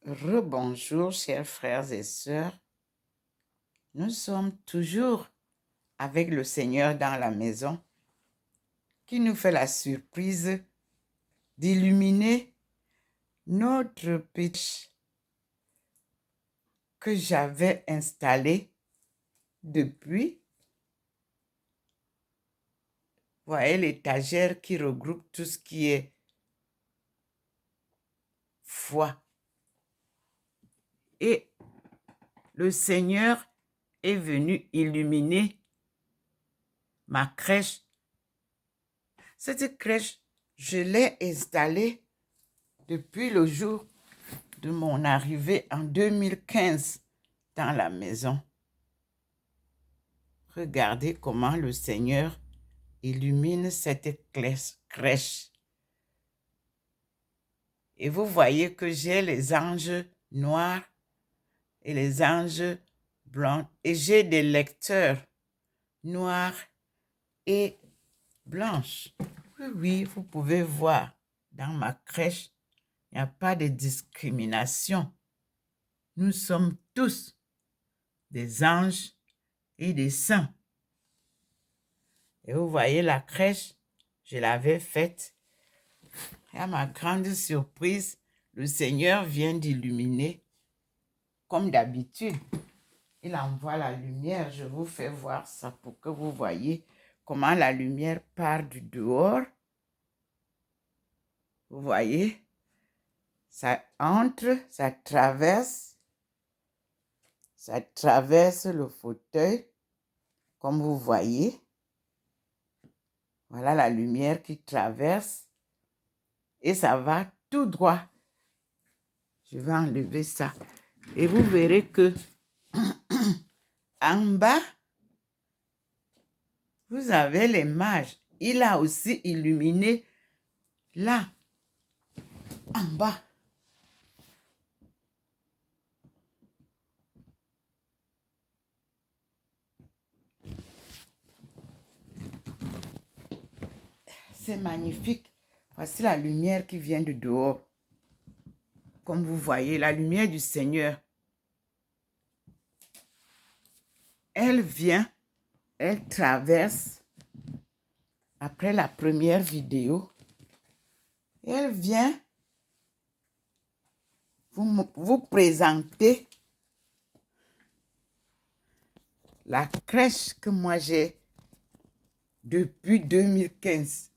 Rebonjour, chers frères et sœurs. Nous sommes toujours avec le Seigneur dans la maison qui nous fait la surprise d'illuminer notre pitch que j'avais installé depuis. Voyez l'étagère qui regroupe tout ce qui est foi. Et le Seigneur est venu illuminer ma crèche. Cette crèche, je l'ai installée depuis le jour de mon arrivée en 2015 dans la maison. Regardez comment le Seigneur illumine cette crèche. Et vous voyez que j'ai les anges noirs et les anges blancs. Et j'ai des lecteurs noirs et blanches. Oui, vous pouvez voir dans ma crèche, il n'y a pas de discrimination. Nous sommes tous des anges et des saints. Et vous voyez la crèche, je l'avais faite. Et à ma grande surprise, le Seigneur vient d'illuminer. Comme d'habitude, il envoie la lumière. Je vous fais voir ça pour que vous voyez comment la lumière part du dehors. Vous voyez, ça entre, ça traverse le fauteuil, comme vous voyez. Voilà la lumière qui traverse et ça va tout droit. Je vais enlever ça. Et vous verrez que en bas, vous avez les mages. Il a aussi illuminé là, en bas. C'est magnifique. Voici la lumière qui vient de dehors. Comme vous voyez, la lumière du Seigneur. Elle vient, elle traverse après la première vidéo. Elle vient vous présenter la crèche que moi j'ai depuis 2015.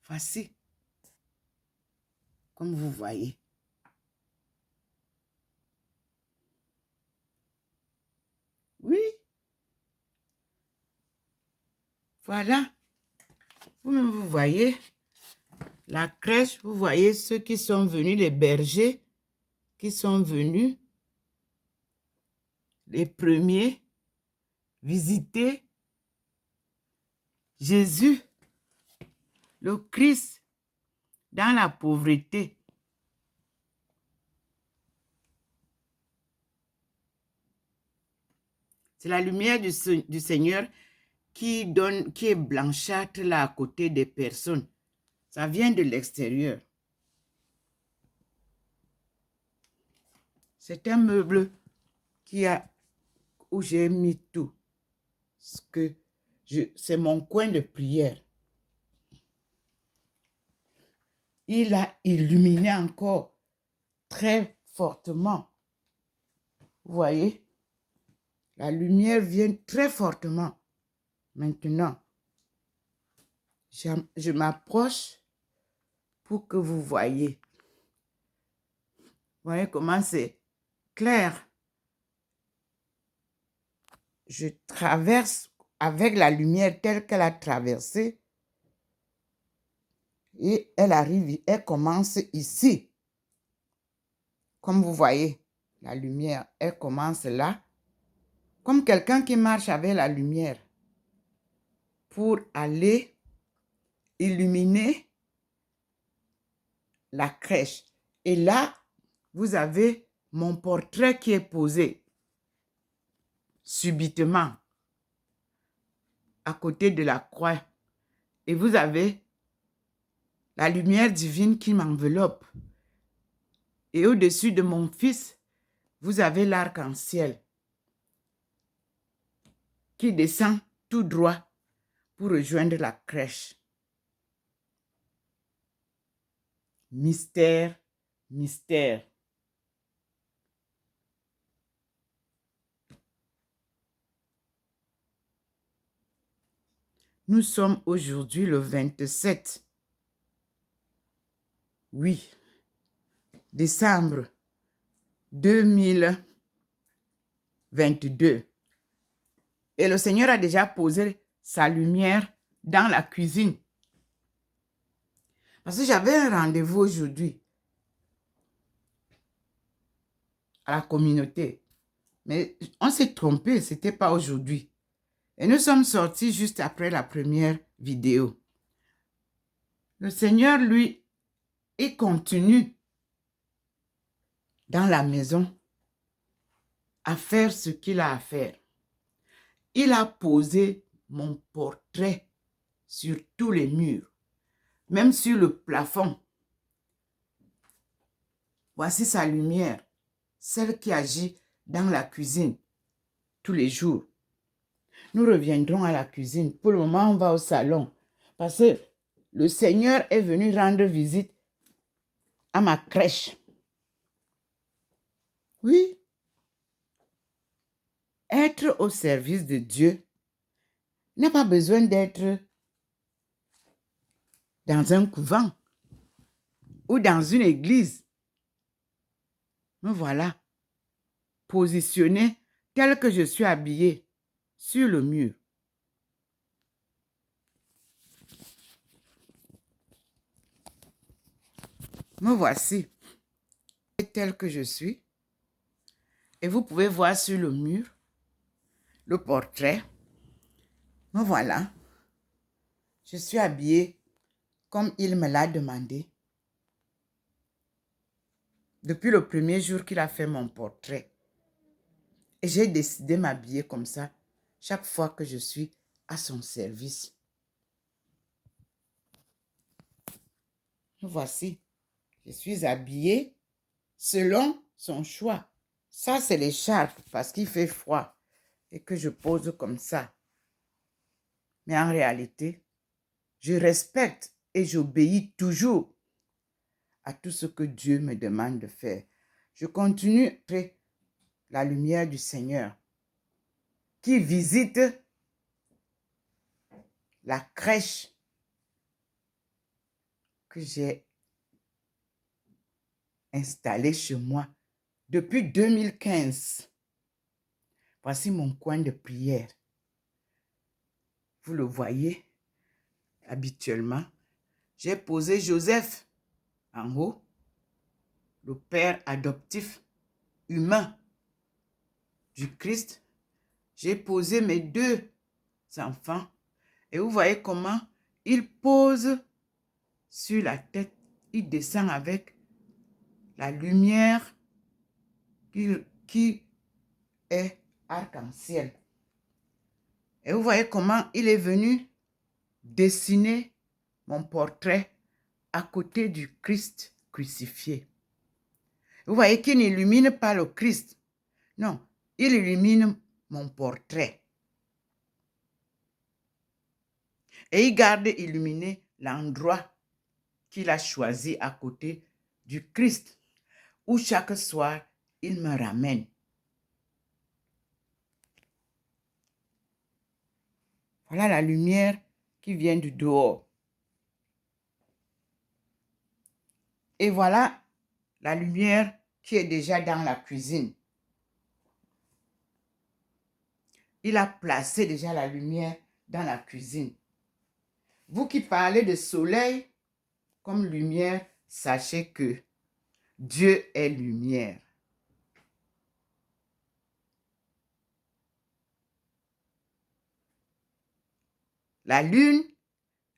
Voici, comme vous voyez. Oui. Voilà. Vous-même, vous voyez la crèche, vous voyez ceux qui sont venus, les bergers qui sont venus, les premiers, visiter Jésus, le Christ, dans la pauvreté. C'est la lumière du Seigneur qui est blanchâtre là à côté des personnes. Ça vient de l'extérieur. C'est un meuble où j'ai mis tout. C'est mon coin de prière. Il a illuminé encore très fortement. Vous voyez? La lumière vient très fortement. Maintenant, je m'approche pour que vous voyez. Vous voyez comment c'est clair. Je traverse avec la lumière telle qu'elle a traversé. Et elle commence ici. Comme vous voyez, la lumière, elle commence là. Comme quelqu'un qui marche avec la lumière pour aller illuminer la crèche. Et là, vous avez mon portrait qui est posé subitement à côté de la croix. Et vous avez la lumière divine qui m'enveloppe. Et au-dessus de mon fils, vous avez l'arc-en-ciel qui descend tout droit pour rejoindre la crèche. Mystère, mystère. Nous sommes aujourd'hui le 27. Oui, décembre 2022. Et le Seigneur a déjà posé sa lumière dans la cuisine. Parce que j'avais un rendez-vous aujourd'hui à la communauté. Mais on s'est trompé, ce n'était pas aujourd'hui. Et nous sommes sortis juste après la première vidéo. Le Seigneur, lui, il continue dans la maison à faire ce qu'il a à faire. Il a posé mon portrait sur tous les murs, même sur le plafond. Voici sa lumière, celle qui agit dans la cuisine tous les jours. Nous reviendrons à la cuisine. Pour le moment, on va au salon parce que le Seigneur est venu rendre visite à ma crèche. Oui. Être au service de Dieu n'a pas besoin d'être dans un couvent ou dans une église. Me voilà positionné tel que je suis habillé sur le mur. Me voici tel que je suis. Et vous pouvez voir sur le mur le portrait. Me voilà. Je suis habillée comme il me l'a demandé. Depuis le premier jour qu'il a fait mon portrait. Et j'ai décidé de m'habiller comme ça chaque fois que je suis à son service. Me voici. Je suis habillée selon son choix. Ça, c'est l'écharpe parce qu'il fait froid et que je pose comme ça. Mais en réalité, je respecte et j'obéis toujours à tout ce que Dieu me demande de faire. Je continue après la lumière du Seigneur qui visite la crèche que j'ai installée chez moi depuis 2015. Voici mon coin de prière. Vous le voyez habituellement. J'ai posé Joseph en haut, le père adoptif humain du Christ. J'ai posé mes deux enfants et vous voyez comment il pose sur la tête. Il descend avec la lumière qui est arc-en-ciel. Et vous voyez comment il est venu dessiner mon portrait à côté du Christ crucifié. Vous voyez qu'il n'illumine pas le Christ. Non, il illumine mon portrait. Et il garde illuminé l'endroit qu'il a choisi à côté du Christ, où chaque soir, il me ramène. Voilà la lumière qui vient du dehors. Et voilà la lumière qui est déjà dans la cuisine. Il a placé déjà la lumière dans la cuisine. Vous qui parlez de soleil comme lumière, sachez que Dieu est lumière. La lune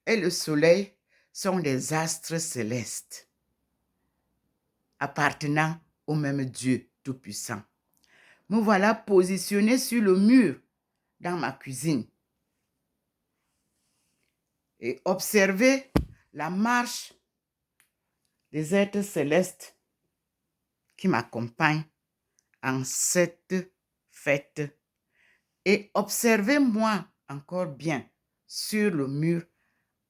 et le soleil sont des astres célestes appartenant au même Dieu Tout-Puissant. Me voilà positionné sur le mur dans ma cuisine. Et observez la marche des êtres célestes qui m'accompagnent en cette fête. Et observez-moi encore bien sur le mur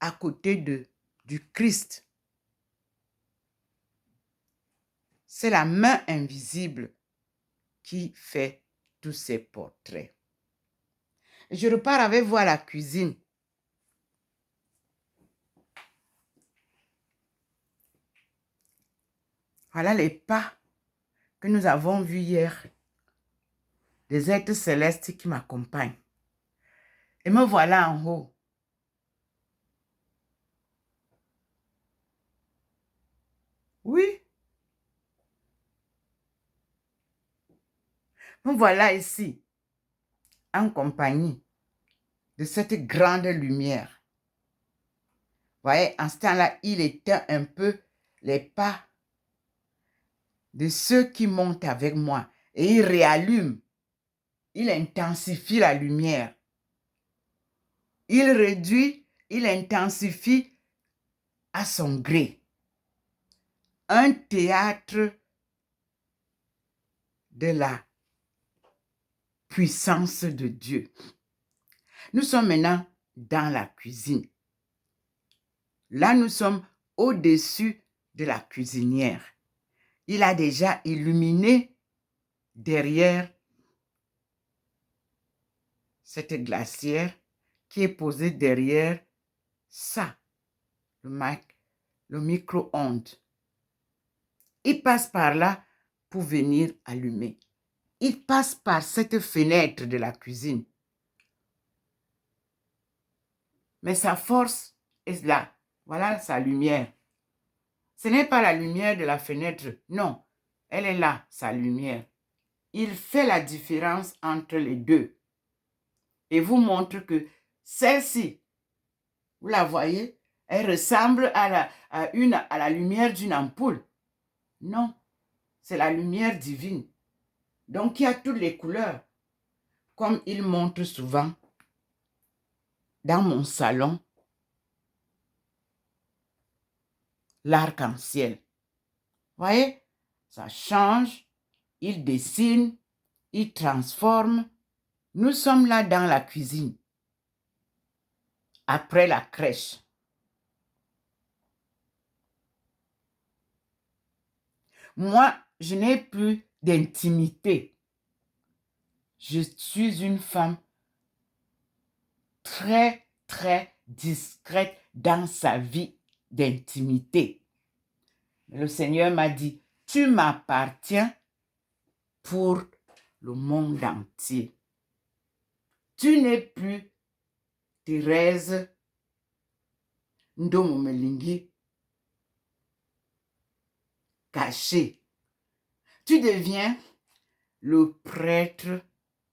à côté du Christ. C'est la main invisible qui fait tous ces portraits. Je repars avec vous à la cuisine. Voilà les pas que nous avons vus hier. Des êtres célestes qui m'accompagnent. Et me voilà en haut. Oui. Me voilà ici, en compagnie de cette grande lumière. Vous voyez, en ce temps-là, il éteint un peu les pas de ceux qui montent avec moi. Et il réallume. Il intensifie la lumière. Il réduit, il intensifie à son gré. Un théâtre de la puissance de Dieu. Nous sommes maintenant dans la cuisine. Là, nous sommes au-dessus de la cuisinière. Il a déjà illuminé derrière cette glacière qui est posée derrière ça, le micro-ondes. Il passe par là pour venir allumer. Il passe par cette fenêtre de la cuisine. Mais sa force est là. Voilà sa lumière. Ce n'est pas la lumière de la fenêtre. Non, elle est là, sa lumière. Il fait la différence entre les deux. Et vous montre que celle-ci, vous la voyez, elle ressemble à la lumière d'une ampoule. Non, c'est la lumière divine. Donc, il y a toutes les couleurs. Comme il montre souvent dans mon salon, l'arc-en-ciel. Voyez, ça change, il dessine, il transforme. Nous sommes là dans la cuisine, après la crèche. Moi, je n'ai plus d'intimité. Je suis une femme très, très discrète dans sa vie d'intimité. Le Seigneur m'a dit, tu m'appartiens pour le monde entier. Tu n'es plus Thérèse Ndomomelingi cachée. Tu deviens le prêtre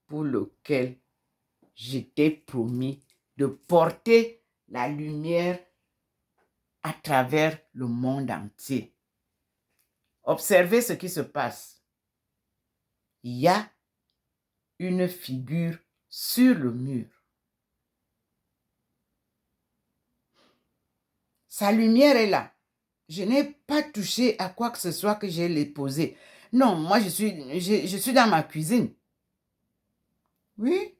pour lequel je t'ai promis de porter la lumière à travers le monde entier. Observez ce qui se passe. Il y a une figure sur le mur. Sa lumière est là. Je n'ai pas touché à quoi que ce soit que j'ai posé. Non, moi je suis dans ma cuisine. Oui.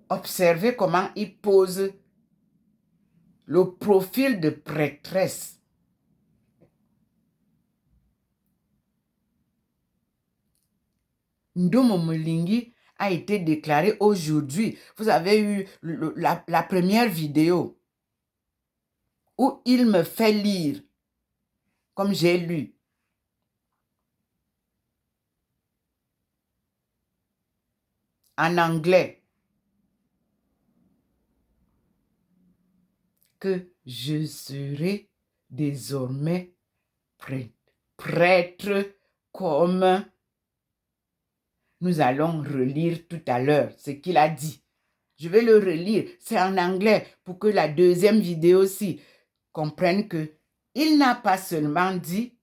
Observez comment il pose le profil de prêtresse. Ndomo Molingi a été déclaré aujourd'hui. Vous avez eu la première vidéo où il me fait lire, comme j'ai lu. En anglais. Que je serai désormais prêtre comme nous allons relire tout à l'heure ce qu'il a dit. Je vais le relire. C'est en anglais pour que la deuxième vidéo aussi comprenne que il n'a pas seulement dit,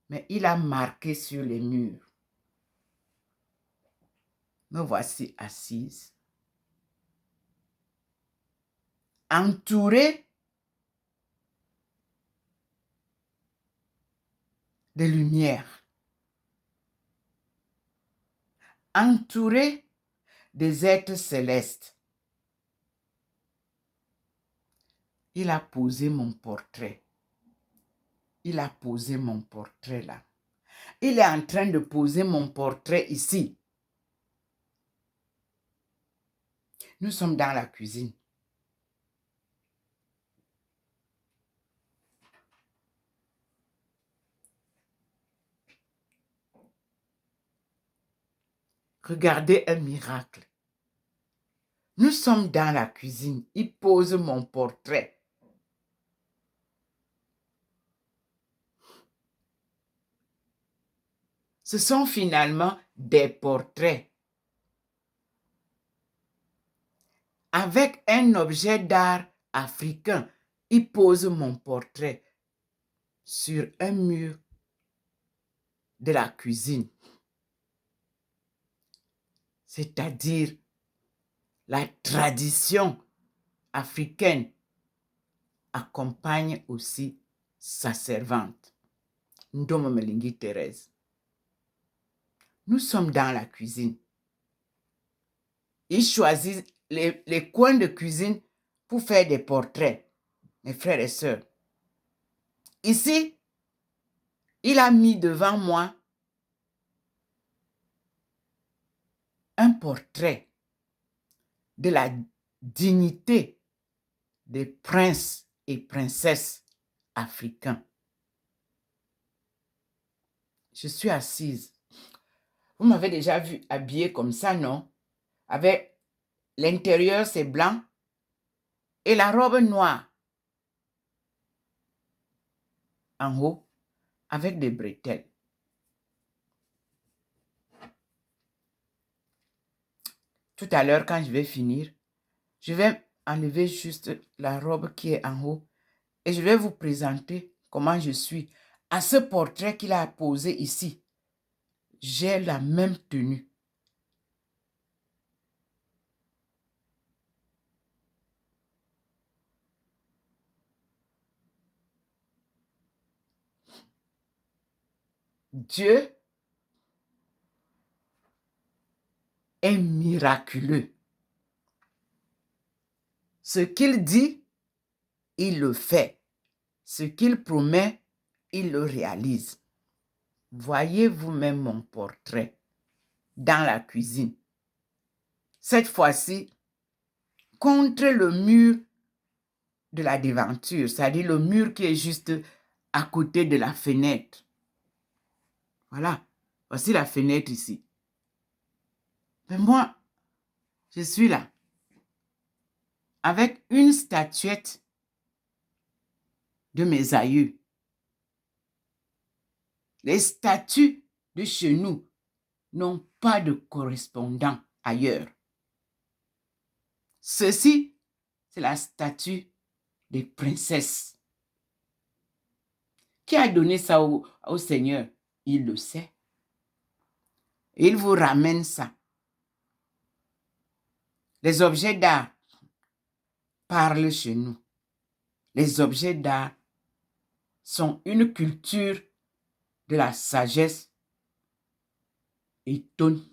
mais il a marqué sur les murs. Me voici assise, entourée de lumière, entouré des êtres célestes. Il a posé mon portrait. Il a posé mon portrait là. Il est en train de poser mon portrait ici. Nous sommes dans la cuisine. Regardez un miracle. Nous sommes dans la cuisine. Il pose mon portrait. Ce sont finalement des portraits. Avec un objet d'art africain, il pose mon portrait sur un mur de la cuisine. C'est-à-dire la tradition africaine accompagne aussi sa servante, Ndoma Melingi Thérèse. Nous sommes dans la cuisine. Il choisit les coins de cuisine pour faire des portraits, mes frères et sœurs. Ici, il a mis devant moi un portrait de la dignité des princes et princesses africains. Je suis assise. Vous m'avez déjà vu habillée comme ça, non? Avec l'intérieur, c'est blanc et la robe noire en haut avec des bretelles. Tout à l'heure, quand je vais finir, je vais enlever juste la robe qui est en haut et je vais vous présenter comment je suis. À ce portrait qu'il a posé ici, j'ai la même tenue. Dieu est miraculeux. Ce qu'il dit, il le fait. Ce qu'il promet, il le réalise. Voyez vous-même mon portrait dans la cuisine. Cette fois-ci, contre le mur de la devanture, c'est-à-dire le mur qui est juste à côté de la fenêtre. Voilà, voici la fenêtre ici. Mais moi, je suis là, avec une statuette de mes aïeux. Les statues de chez nous n'ont pas de correspondant ailleurs. Ceci, c'est la statue des princesses. Qui a donné ça au Seigneur? Il le sait. Il vous ramène ça. Les objets d'art parlent chez nous. Les objets d'art sont une culture de la sagesse étonnante.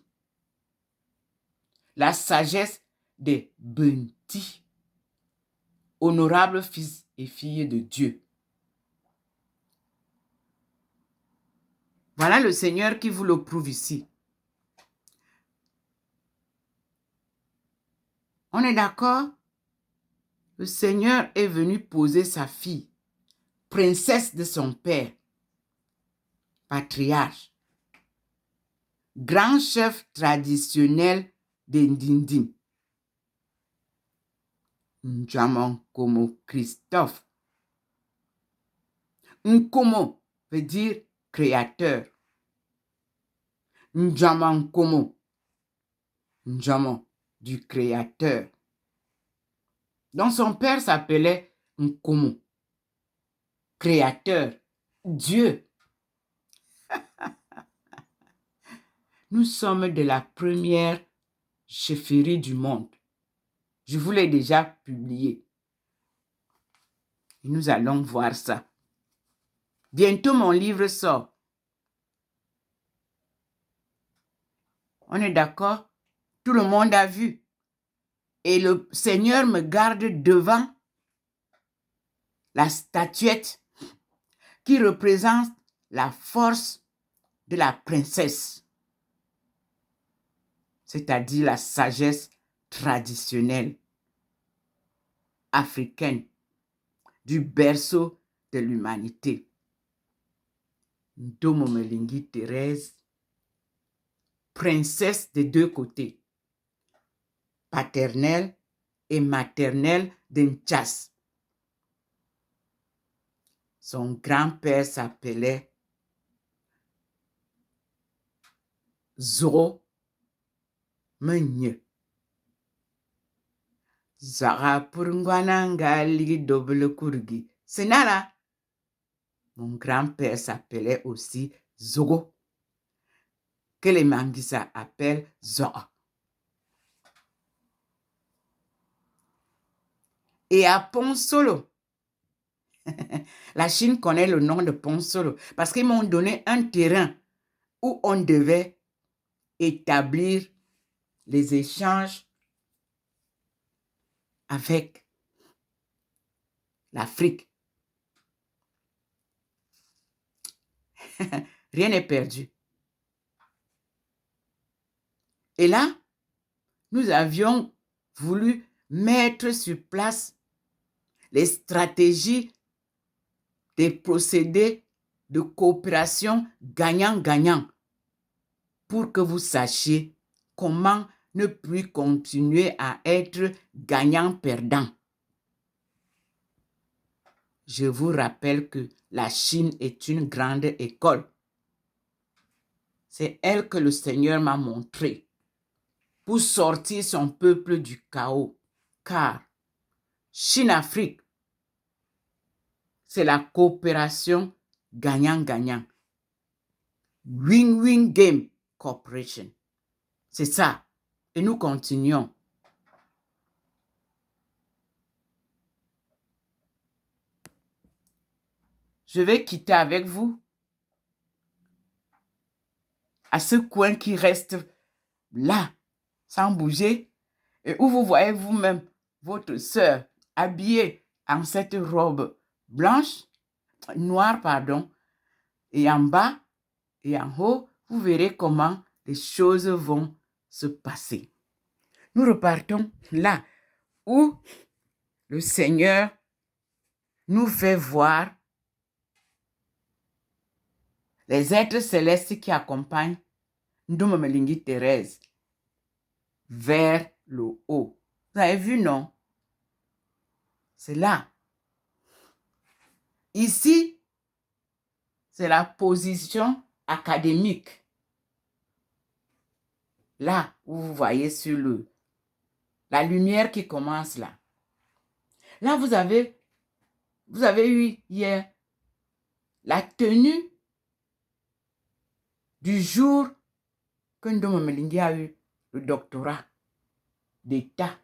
La sagesse des Benti, honorables fils et filles de Dieu. Voilà le Seigneur qui vous le prouve ici. On est d'accord? Le Seigneur est venu poser sa fille, princesse de son père, patriarche, grand chef traditionnel des Ndindim. Ndjamankomo Christophe. Nkomo veut dire créateur. Ndjamankomo. Ndjaman, du créateur. Donc son père s'appelait Nkomo. Créateur. Dieu. Nous sommes de la première chefferie du monde. Je vous l'ai déjà publié. Et nous allons voir ça. Bientôt mon livre sort. On est d'accord? Tout le monde a vu. Et le Seigneur me garde devant la statuette qui représente la force de la princesse, c'est-à-dire la sagesse traditionnelle africaine du berceau de l'humanité. Ndomo Melingi Thérèse, princesse des deux côtés, paternelle et maternelle d'Nchas. Son grand-père s'appelait Zoro Menye. Zara Purungwananga Ligi Double Kurgi. C'est là. Mon grand-père s'appelait aussi Zogo, que les Manguissa appellent Zora. Et à Ponsolo, la Chine connaît le nom de Ponsolo parce qu'ils m'ont donné un terrain où on devait établir les échanges avec l'Afrique. Rien n'est perdu. Et là, nous avions voulu mettre sur place les stratégies des procédés de coopération gagnant-gagnant pour que vous sachiez comment ne plus continuer à être gagnant-perdant. Je vous rappelle que la Chine est une grande école. C'est elle que le Seigneur m'a montré pour sortir son peuple du chaos. Car Chine-Afrique, c'est la coopération gagnant-gagnant. Win-win game cooperation. C'est ça. Et nous continuons. Je vais quitter avec vous à ce coin qui reste là, sans bouger, et où vous voyez vous-même votre sœur habillée en cette robe blanche, noire, pardon, et en bas et en haut, vous verrez comment les choses vont se passer. Nous repartons là où le Seigneur nous fait voir les êtres célestes qui accompagnent Ndomo Melingi Thérèse vers le haut. Vous avez vu, non? C'est là. Ici, c'est la position académique. Là où vous voyez sur la lumière qui commence là. Là, vous avez eu hier la tenue du jour que Ndomo Melingi a eu le doctorat d'État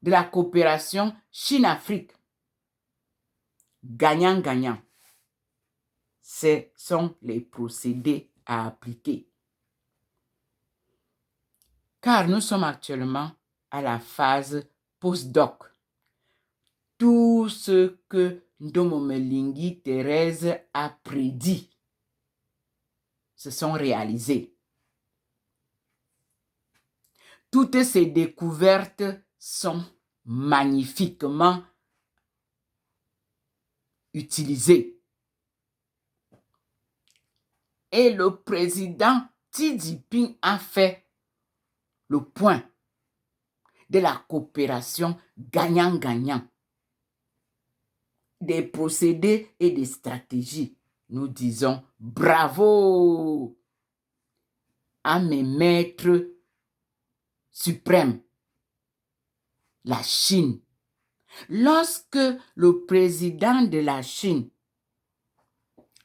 de la coopération Chine-Afrique. Gagnant-gagnant. Ce sont les procédés à appliquer. Car nous sommes actuellement à la phase post-doc. Tout ce que Ndomo Melingi Thérèse a prédit se sont réalisés. Toutes ces découvertes sont magnifiquement utilisées. Et le président Xi Jinping a fait le point de la coopération gagnant-gagnant, des procédés et des stratégies. Nous disons bravo à mes maîtres suprêmes, la Chine. Lorsque le président de la Chine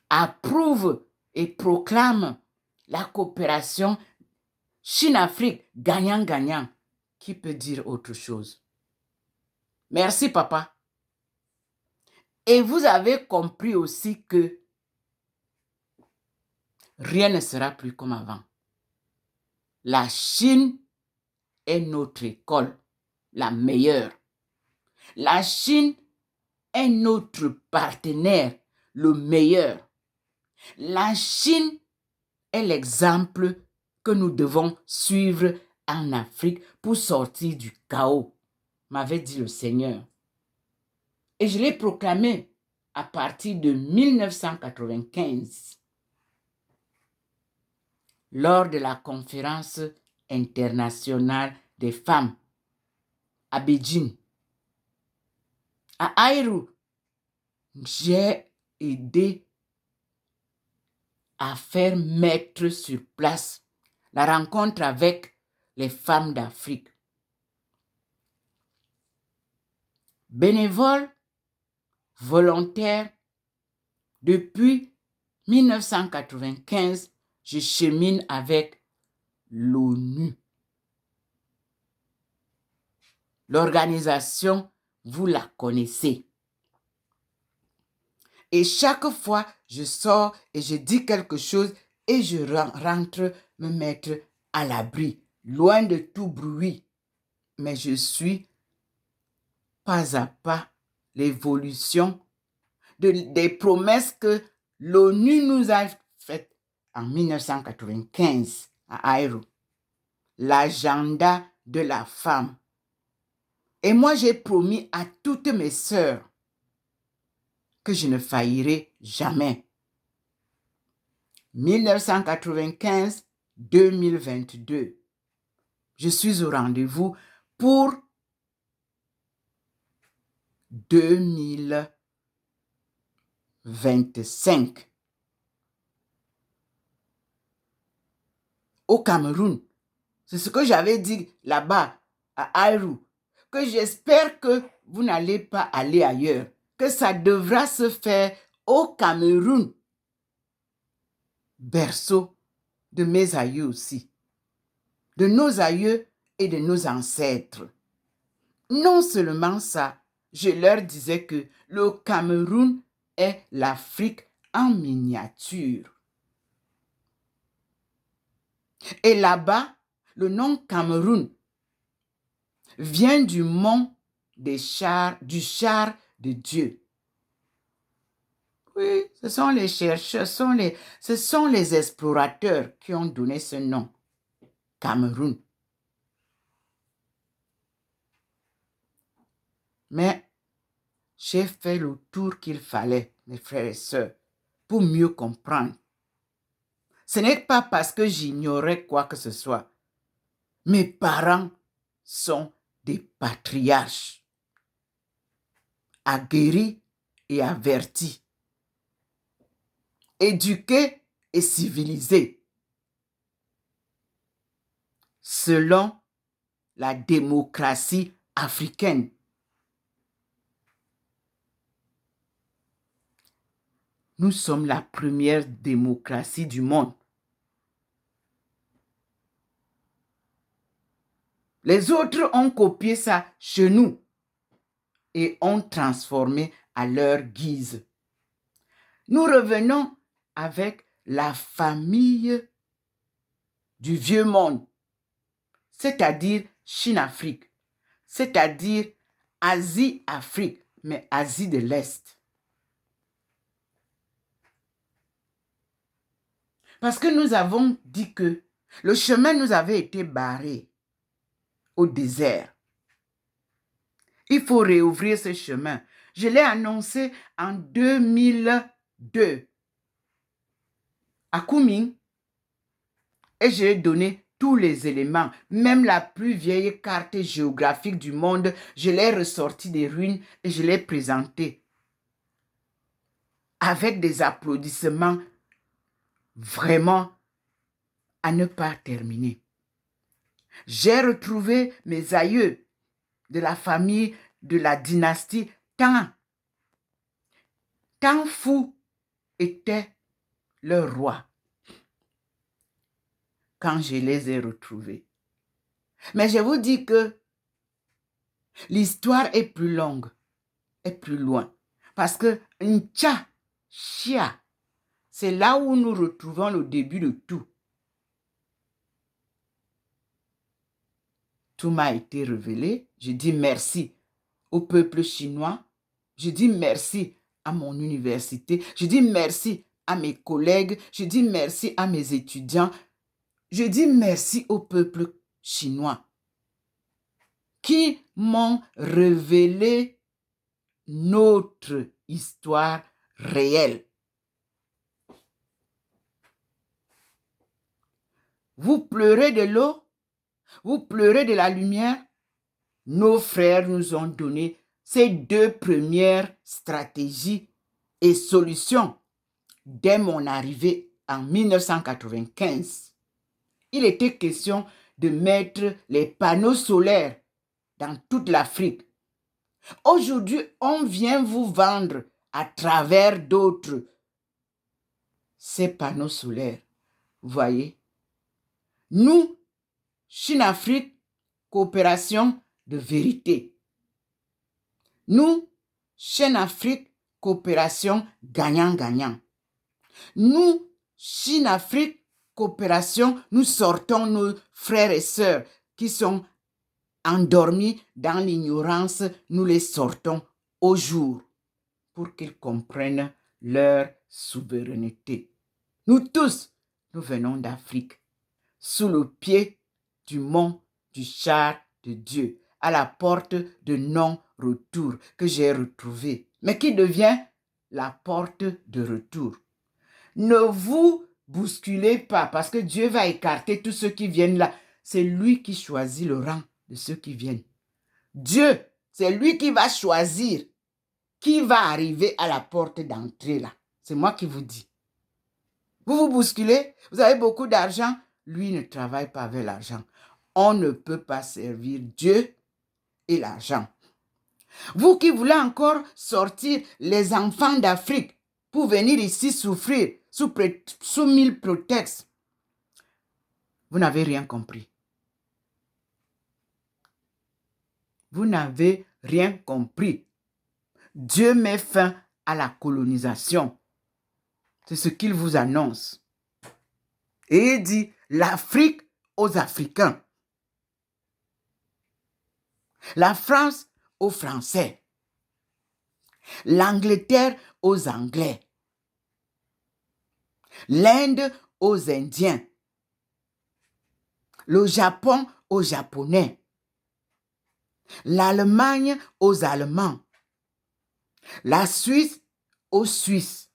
approuve et proclame la coopération Chine-Afrique gagnant-gagnant, qui peut dire autre chose? Merci, papa. Et vous avez compris aussi que rien ne sera plus comme avant. La Chine est notre école, la meilleure. La Chine est notre partenaire, le meilleur. La Chine est l'exemple que nous devons suivre en Afrique pour sortir du chaos, m'avait dit le Seigneur. Et je l'ai proclamé à partir de 1995, lors de la conférence internationale des femmes à Beijing. À Aïrou, j'ai aidé à faire mettre sur place la rencontre avec les femmes d'Afrique. Bénévoles, volontaires, depuis 1995, je chemine avec l'ONU. L'organisation, vous la connaissez. Et chaque fois, je sors et je dis quelque chose et je rentre me mettre à l'abri, loin de tout bruit. Mais je suis pas à pas l'évolution des promesses que l'ONU nous a faites en 1995 à Aïrou. L'agenda de la femme. Et moi, j'ai promis à toutes mes sœurs que je ne faillirai jamais. 1995-2022. Je suis au rendez-vous pour 2025. Au Cameroun. C'est ce que j'avais dit là-bas, à Aïrou, que j'espère que vous n'allez pas aller ailleurs, que ça devra se faire au Cameroun, berceau de mes aïeux aussi, de nos aïeux et de nos ancêtres. Non seulement ça, je leur disais que le Cameroun est l'Afrique en miniature. Et là-bas, le nom Cameroun vient du mont du char de Dieu. Oui, ce sont les chercheurs, ce sont les explorateurs qui ont donné ce nom, Cameroun. Mais j'ai fait le tour qu'il fallait, mes frères et sœurs, pour mieux comprendre. Ce n'est pas parce que j'ignorais quoi que ce soit. Mes parents sont des patriarches, aguerris et avertis, éduqués et civilisés, selon la démocratie africaine. Nous sommes la première démocratie du monde. Les autres ont copié ça chez nous et ont transformé à leur guise. Nous revenons avec la famille du vieux monde, c'est-à-dire Chine-Afrique, c'est-à-dire Asie-Afrique, mais Asie de l'Est. Parce que nous avons dit que le chemin nous avait été barré au désert. Il faut réouvrir ce chemin. Je l'ai annoncé en 2002 à Kunming et j'ai donné tous les éléments, même la plus vieille carte géographique du monde, je l'ai ressortie des ruines et je l'ai présentée avec des applaudissements vraiment à ne pas terminer. J'ai retrouvé mes aïeux de la famille de la dynastie Tang. Tang Fu était leur roi quand je les ai retrouvés. Mais je vous dis que l'histoire est plus longue, est plus loin. Parce que Ncha, Chia, c'est là où nous retrouvons le début de tout. tout m'a été révélé. Je dis merci au peuple chinois. Je dis merci à mon université. Je dis merci à mes collègues. Je dis merci à mes étudiants. Je dis merci au peuple chinois qui m'ont révélé notre histoire réelle. Vous pleurez de l'eau, vous pleurez de la lumière. Nos frères nous ont donné ces deux premières stratégies et solutions dès mon arrivée en 1995. Il était question de mettre les panneaux solaires dans toute l'Afrique. Aujourd'hui, on vient vous vendre à travers d'autres ces panneaux solaires. Vous voyez? Nous, Chine-Afrique, coopération de vérité. Nous, Chine-Afrique, coopération gagnant-gagnant. Nous, Chine-Afrique, coopération, nous sortons nos frères et sœurs qui sont endormis dans l'ignorance, nous les sortons au jour pour qu'ils comprennent leur souveraineté. Nous tous, nous venons d'Afrique, sous le pied du mont du char de Dieu, à la porte de non-retour que j'ai retrouvé, mais qui devient la porte de retour. Ne vous bousculez pas parce que Dieu va écarter tous ceux qui viennent là. C'est lui qui choisit le rang de ceux qui viennent. Dieu, c'est lui qui va choisir qui va arriver à la porte d'entrée là. C'est moi qui vous dis. Vous vous bousculez, vous avez beaucoup d'argent. Lui ne travaille pas avec l'argent. On ne peut pas servir Dieu et l'argent. Vous qui voulez encore sortir les enfants d'Afrique pour venir ici souffrir sous 1000 prétextes, vous n'avez rien compris. Vous n'avez rien compris. Dieu met fin à la colonisation. C'est ce qu'il vous annonce. Et il dit, l'Afrique aux Africains. La France aux Français. L'Angleterre aux Anglais. L'Inde aux Indiens. Le Japon aux Japonais. L'Allemagne aux Allemands. La Suisse aux Suisses.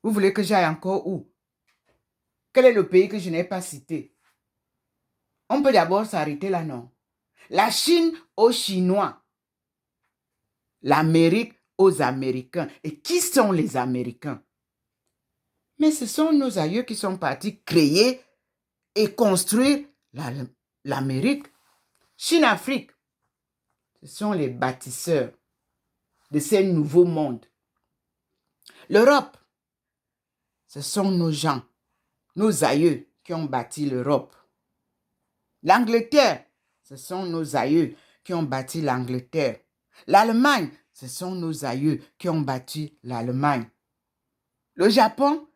Vous voulez que j'aille encore où? Quel est le pays que je n'ai pas cité? On peut d'abord s'arrêter là, non? La Chine aux Chinois. L'Amérique aux Américains. Et qui sont les Américains? Mais ce sont nos aïeux qui sont partis créer et construire l'Amérique. Chine-Afrique, ce sont les bâtisseurs de ces nouveaux mondes. L'Europe, ce sont nos gens, nos aïeux qui ont bâti l'Europe. L'Angleterre, ce sont nos aïeux qui ont bâti l'Angleterre. L'Allemagne, ce sont nos aïeux qui ont bâti l'Allemagne. Le Japon,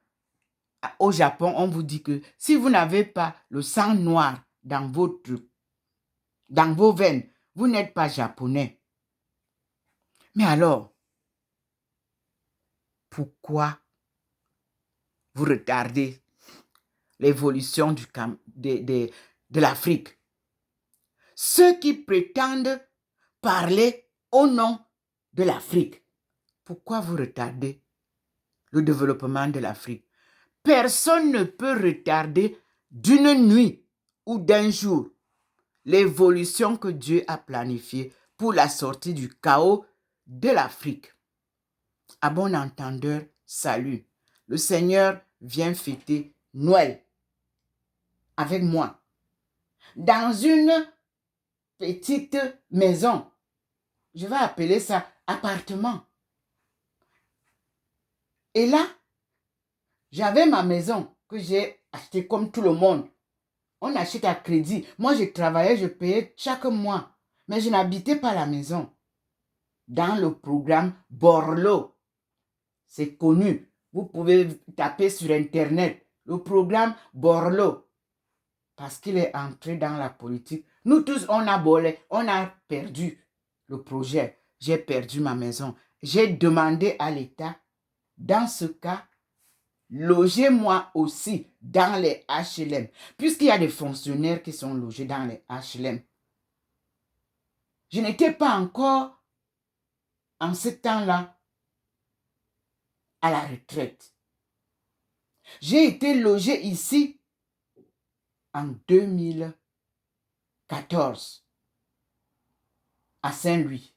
au Japon, on vous dit que si vous n'avez pas le sang noir dans vos veines, vous n'êtes pas japonais. Mais alors, pourquoi vous retardez l'évolution de l'Afrique? Ceux qui prétendent parler au nom de l'Afrique, pourquoi vous retardez le développement de l'Afrique? Personne ne peut retarder d'une nuit ou d'un jour l'évolution que Dieu a planifiée pour la sortie du chaos de l'Afrique. À bon entendeur, salut. Le Seigneur vient fêter Noël avec moi dans une petite maison. Je vais appeler ça appartement. Et là, j'avais ma maison que j'ai achetée comme tout le monde. On achète à crédit. Moi, je travaillais, je payais chaque mois. Mais je n'habitais pas la maison. Dans le programme Borloo, c'est connu. Vous pouvez taper sur Internet le programme Borloo, parce qu'il est entré dans la politique. Nous tous, on a volé, on a perdu le projet. J'ai perdu ma maison. J'ai demandé à l'État, dans ce cas, logez-moi aussi dans les HLM, puisqu'il y a des fonctionnaires qui sont logés dans les HLM. Je n'étais pas encore, en ce temps-là, à la retraite. J'ai été logé ici en 2014 à Saint-Louis.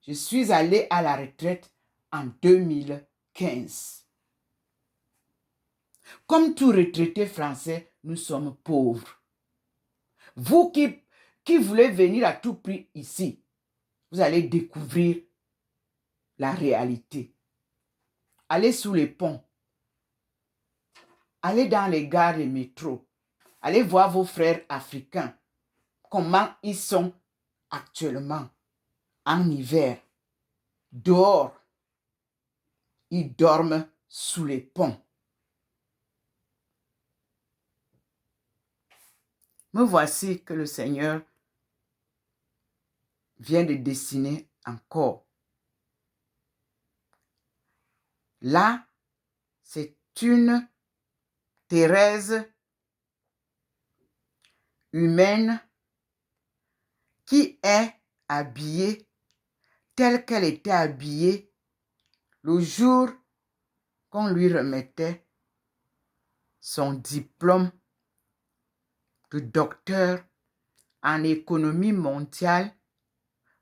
Je suis allé à la retraite en 2015. Comme tout retraité français, nous sommes pauvres. Vous qui voulez venir à tout prix ici, vous allez découvrir la réalité. Allez sous les ponts. Allez dans les gares et métros. Allez voir vos frères africains. Comment ils sont actuellement en hiver. Dehors. Ils dorment sous les ponts. Me voici que le Seigneur vient de dessiner encore. Là, c'est une Thérèse humaine qui est habillée telle qu'elle était habillée le jour qu'on lui remettait son diplôme de docteur en économie mondiale,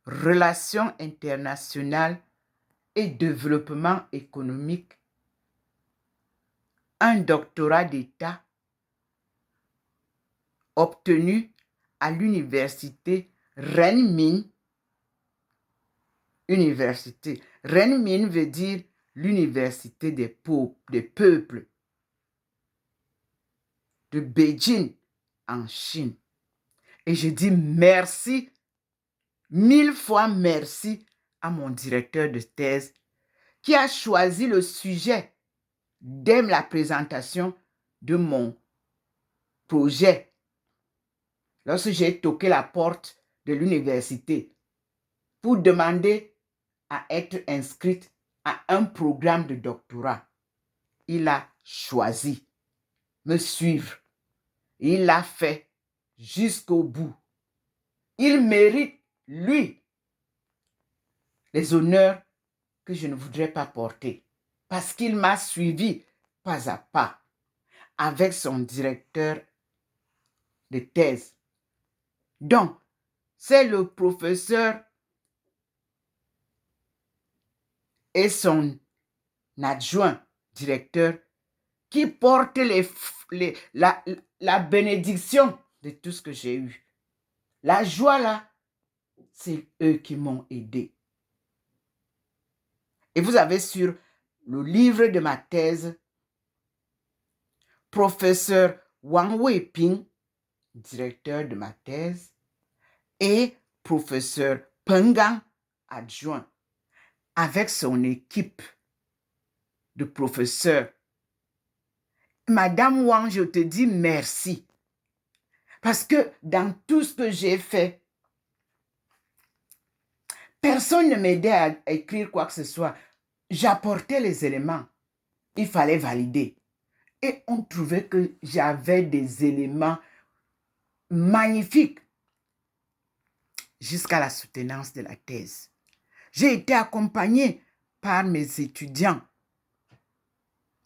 relations internationales et développement économique, un doctorat d'État obtenu à l'université Renmin Université. Renmin veut dire l'université des peuples de Beijing en Chine. Et je dis merci, 1000 fois merci à mon directeur de thèse qui a choisi le sujet dès la présentation de mon projet. Lorsque j'ai toqué la porte de l'université pour demander à être inscrite à un programme de doctorat, il a choisi me suivre. Il l'a fait jusqu'au bout. Il mérite, lui, les honneurs que je ne voudrais pas porter parce qu'il m'a suivi pas à pas avec son directeur de thèse. Donc, c'est le professeur et son adjoint directeur qui portent la bénédiction de tout ce que j'ai eu. La joie là, c'est eux qui m'ont aidé. Et vous avez sur le livre de ma thèse, professeur Wang Weiping, directeur de ma thèse, et professeur Pengang, adjoint, avec son équipe de professeurs. Madame Wang, je te dis merci. Parce que dans tout ce que j'ai fait, personne ne m'aidait à écrire quoi que ce soit. J'apportais les éléments. Il fallait valider. Et on trouvait que j'avais des éléments magnifiques jusqu'à la soutenance de la thèse. J'ai été accompagnée par mes étudiants.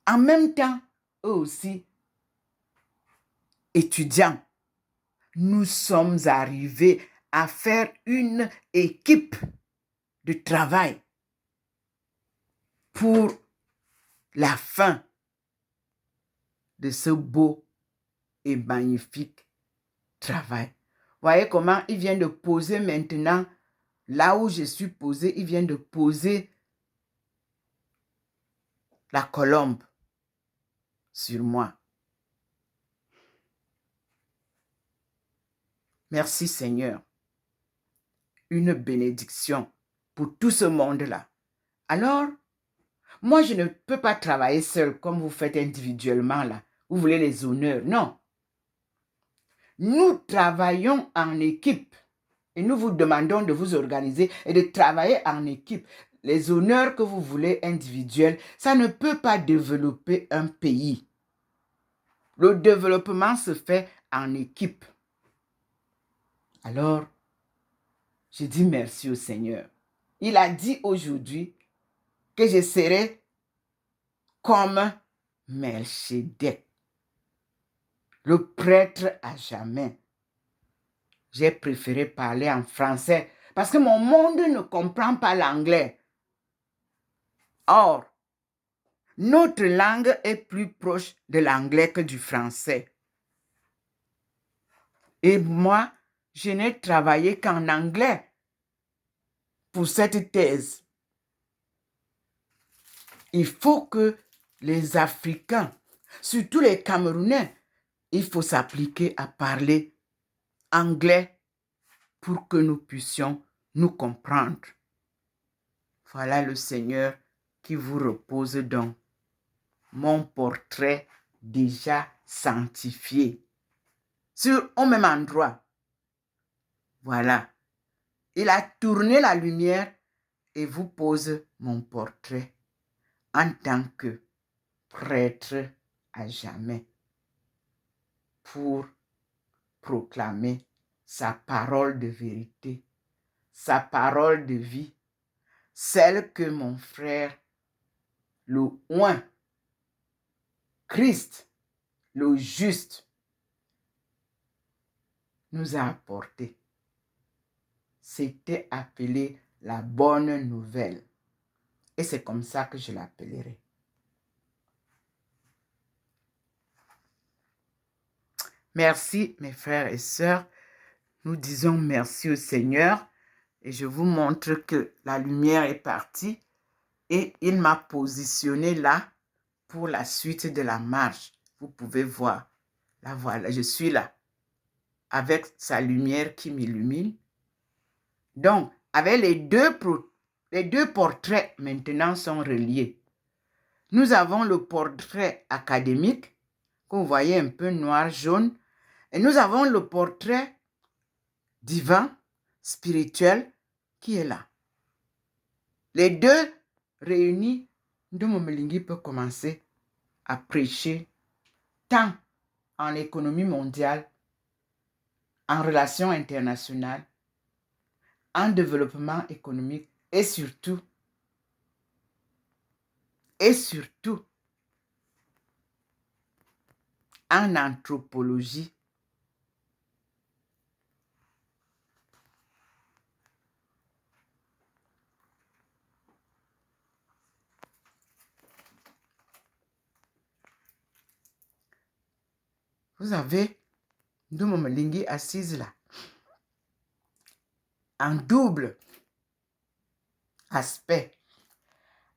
En même temps, eux aussi, étudiants, nous sommes arrivés à faire une équipe de travail pour la fin de ce beau et magnifique travail. Voyez comment il vient de poser maintenant, là où je suis posé, il vient de poser la colombe sur moi. Merci Seigneur. Une bénédiction pour tout ce monde-là. Alors, moi je ne peux pas travailler seul comme vous faites individuellement là. Vous voulez les honneurs. Non. Nous travaillons en équipe. Et nous vous demandons de vous organiser et de travailler en équipe. Les honneurs que vous voulez individuels, ça ne peut pas développer un pays. Le développement se fait en équipe. Alors, je dis merci au Seigneur. Il a dit aujourd'hui que je serai comme Melchizedek, le prêtre à jamais. J'ai préféré parler en français parce que mon monde ne comprend pas l'anglais. Or, notre langue est plus proche de l'anglais que du français. Et moi, je n'ai travaillé qu'en anglais pour cette thèse. Il faut que les Africains, surtout les Camerounais, il faut s'appliquer à parler anglais pour que nous puissions nous comprendre. Voilà le Seigneur qui vous repose donc. Mon portrait déjà sanctifié. Au même endroit. Voilà. Il a tourné la lumière et vous pose mon portrait en tant que prêtre à jamais pour proclamer sa parole de vérité, sa parole de vie, celle que mon frère, le oint, Christ, le juste, nous a apporté. C'était appelé la bonne nouvelle. Et c'est comme ça que je l'appellerai. Merci, mes frères et sœurs. Nous disons merci au Seigneur. Et je vous montre que la lumière est partie. Et il m'a positionné là pour la suite de la marche. Vous pouvez voir. Là, voilà, je suis là. Avec sa lumière qui m'illumine. Donc, avec les deux portraits maintenant sont reliés. Nous avons le portrait académique, que vous voyez un peu noir, jaune. Et nous avons le portrait divin, spirituel, qui est là. Les deux réunis, Ndomo Melingi peut commencer à prêcher tant en économie mondiale, en relations internationales, en développement économique et surtout, en anthropologie. Vous avez Ndomo Melingi assise là, en double aspect.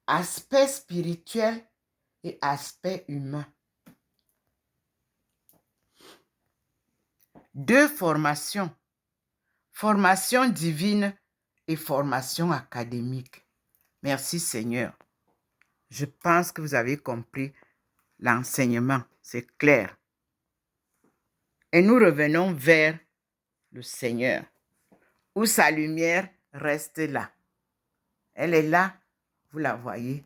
Aspect spirituel et aspect humain. Deux formations. Formation divine et formation académique. Merci Seigneur. Je pense que vous avez compris l'enseignement. C'est clair. Et nous revenons vers le Seigneur, où sa lumière reste là. Elle est là, vous la voyez.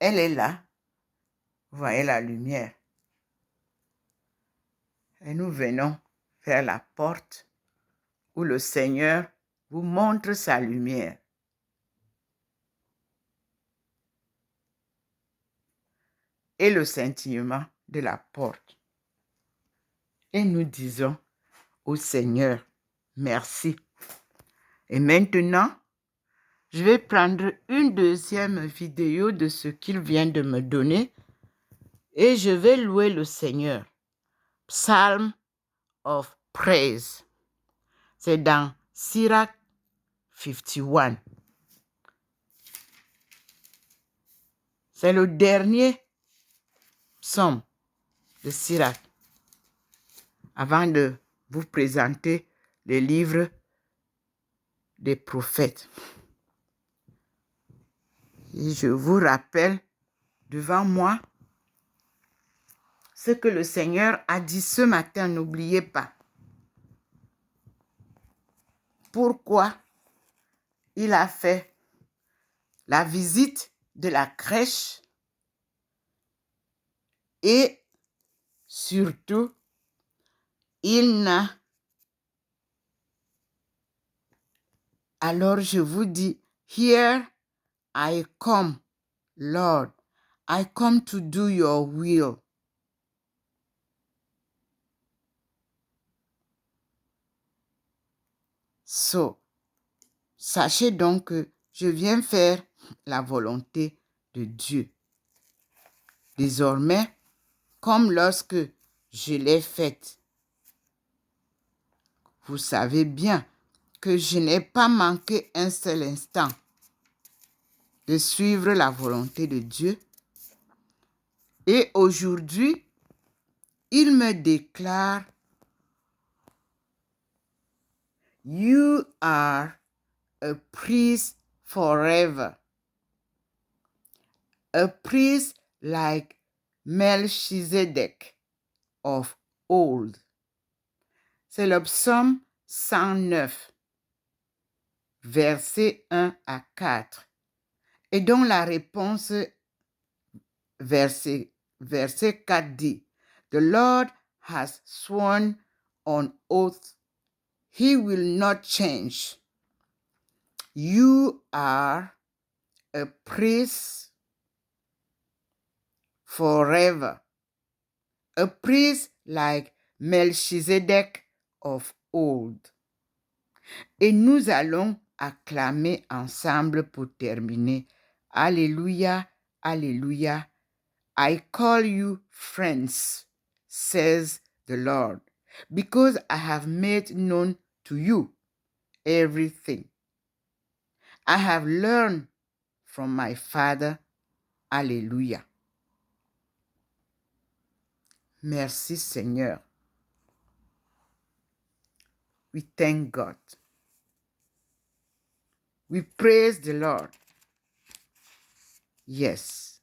Elle est là, vous voyez la lumière. Et nous venons vers la porte où le Seigneur vous montre sa lumière. Et le scintillement de la porte. Et nous disons au Seigneur, merci. Et maintenant, je vais prendre une deuxième vidéo de ce qu'il vient de me donner et je vais louer le Seigneur. Psalm of Praise. C'est dans Sirach 51. C'est le dernier psaume de Sirach. Avant de vous présenter les livres des prophètes. Et je vous rappelle devant moi ce que le Seigneur a dit ce matin, n'oubliez pas. Pourquoi il a fait la visite de la crèche et surtout, il n'a... Alors je vous dis, here I come, Lord, I come to do your will. So, sachez donc que je viens faire la volonté de Dieu. Désormais, comme lorsque je l'ai faite, vous savez bien que je n'ai pas manqué un seul instant de suivre la volonté de Dieu. Et aujourd'hui, il me déclare, You are a priest forever. A priest like Melchizedek of old. C'est le psaume 109, versets 1 à 4. Et dont la réponse, verset 4 dit, The Lord has sworn on oath, he will not change. You are a priest forever, a priest like Melchizedek of old. Et nous allons acclamer ensemble pour terminer. Alléluia, Alléluia. I call you friends, says the Lord, because I have made known to you everything I have learned from my Father. Alléluia. Merci Seigneur. We thank God. We praise the Lord. Yes.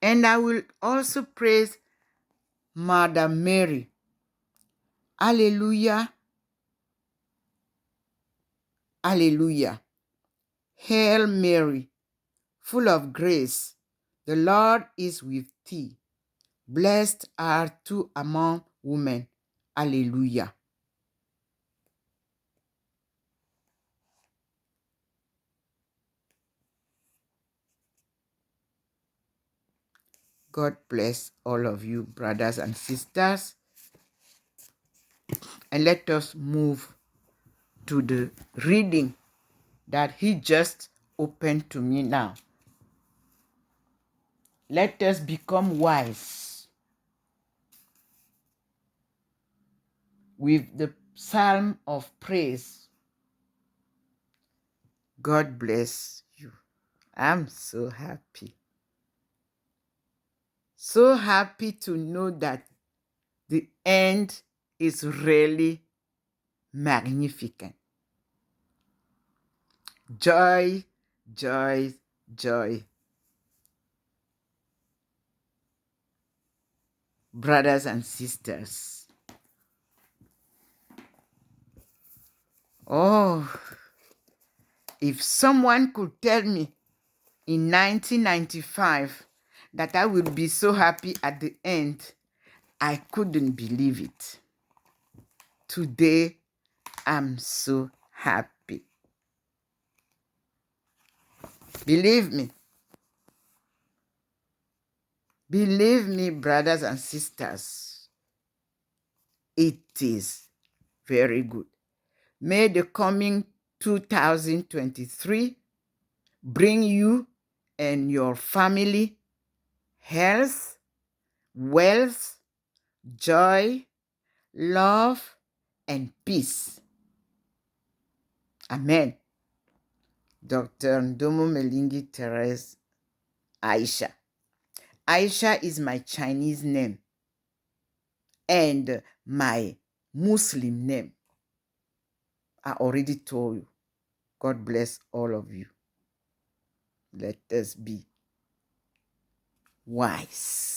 And I will also praise Mother Mary. Alléluia. Alléluia. Hail Mary, full of grace, the Lord is with thee. Blessed art thou among women. Alléluia. God bless all of you, brothers and sisters. And let us move to the reading that he just opened to me now. Let us become wise with the psalm of praise. God bless you. I'm so happy. So happy to know that the end is really magnificent. Joy, joy, joy. Brothers and sisters. Oh, if someone could tell me in 1995 that I would be so happy at the end, I couldn't believe it. Today, I'm so happy. Believe me. Believe me, brothers and sisters. It is very good. May the coming 2023 bring you and your family health, wealth, joy, love, and peace. Amen. Dr. Ndomo Melingi Therese Aisha. Aisha is my Chinese name and my Muslim name. I already told you. God bless all of you. Let us be wise.